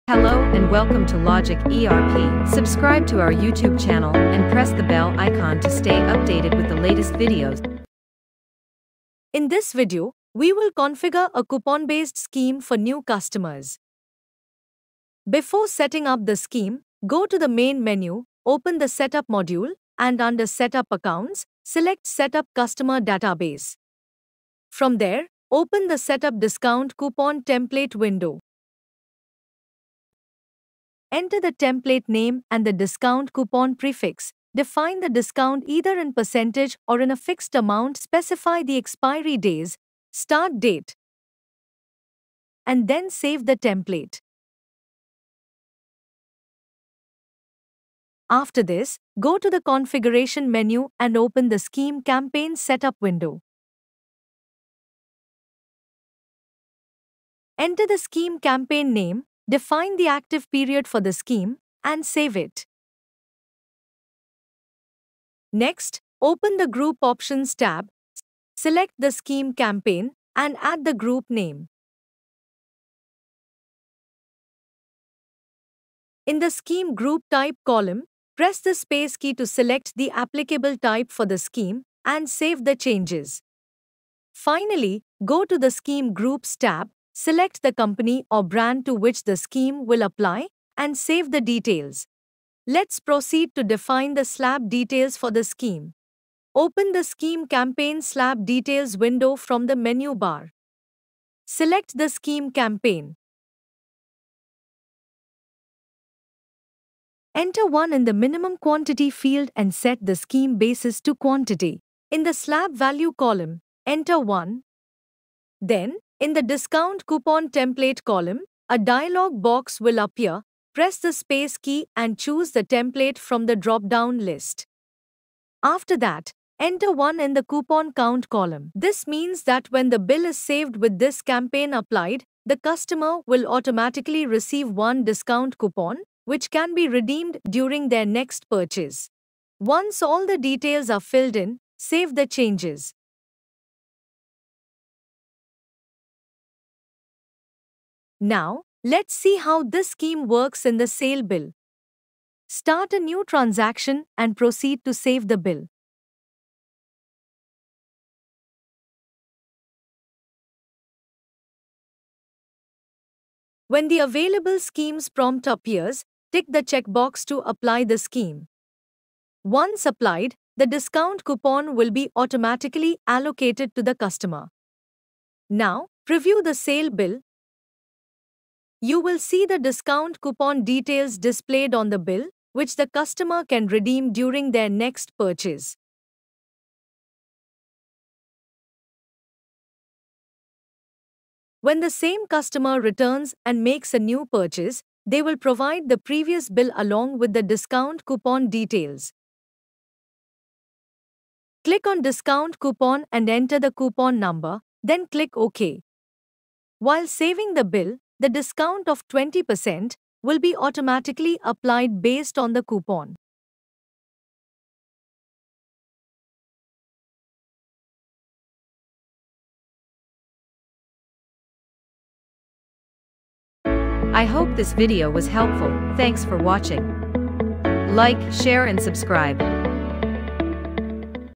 Hello and welcome to Logic ERP. Subscribe to our YouTube channel and press the bell icon to stay updated with the latest videos. In this video, we will configure a coupon-based scheme for new customers. Before setting up the scheme, go to the main menu, open the Setup module, and under Setup Accounts, select Setup Customer Database. From there, open the Setup Discount Coupon Template window. Enter the template name and the discount coupon prefix. Define the discount either in percentage or in a fixed amount. Specify the expiry days, start date, and then save the template. After this, go to the configuration menu and open the scheme campaign setup window. Enter the scheme campaign name, define the active period for the scheme, and save it. Next, open the Group Options tab, select the scheme campaign, and add the group name. In the Scheme Group Type column, press the space key to select the applicable type for the scheme and save the changes. Finally, go to the Scheme Groups tab, select the company or brand to which the scheme will apply, and save the details. Let's proceed to define the slab details for the scheme. Open the Scheme Campaign Slab Details window from the menu bar. Select the scheme campaign. Enter 1 in the minimum quantity field and set the scheme basis to quantity. In the slab value column, enter 1. Then, in the discount coupon template column, a dialog box will appear. Press the space key and choose the template from the drop-down list. After that, enter 1 in the coupon count column. This means that when the bill is saved with this campaign applied, the customer will automatically receive 1 discount coupon, which can be redeemed during their next purchase. Once all the details are filled in, save the changes. Now, let's see how this scheme works in the sale bill. Start a new transaction and proceed to save the bill. When the Available Schemes prompt appears, tick the checkbox to apply the scheme. Once applied, the discount coupon will be automatically allocated to the customer. Now, preview the sale bill. You will see the discount coupon details displayed on the bill, which the customer can redeem during their next purchase. When the same customer returns and makes a new purchase, they will provide the previous bill along with the discount coupon details. Click on Discount Coupon and enter the coupon number, then click OK. While saving the bill, the discount of 20% will be automatically applied based on the coupon. I hope this video was helpful. Thanks for watching. Like, share and subscribe.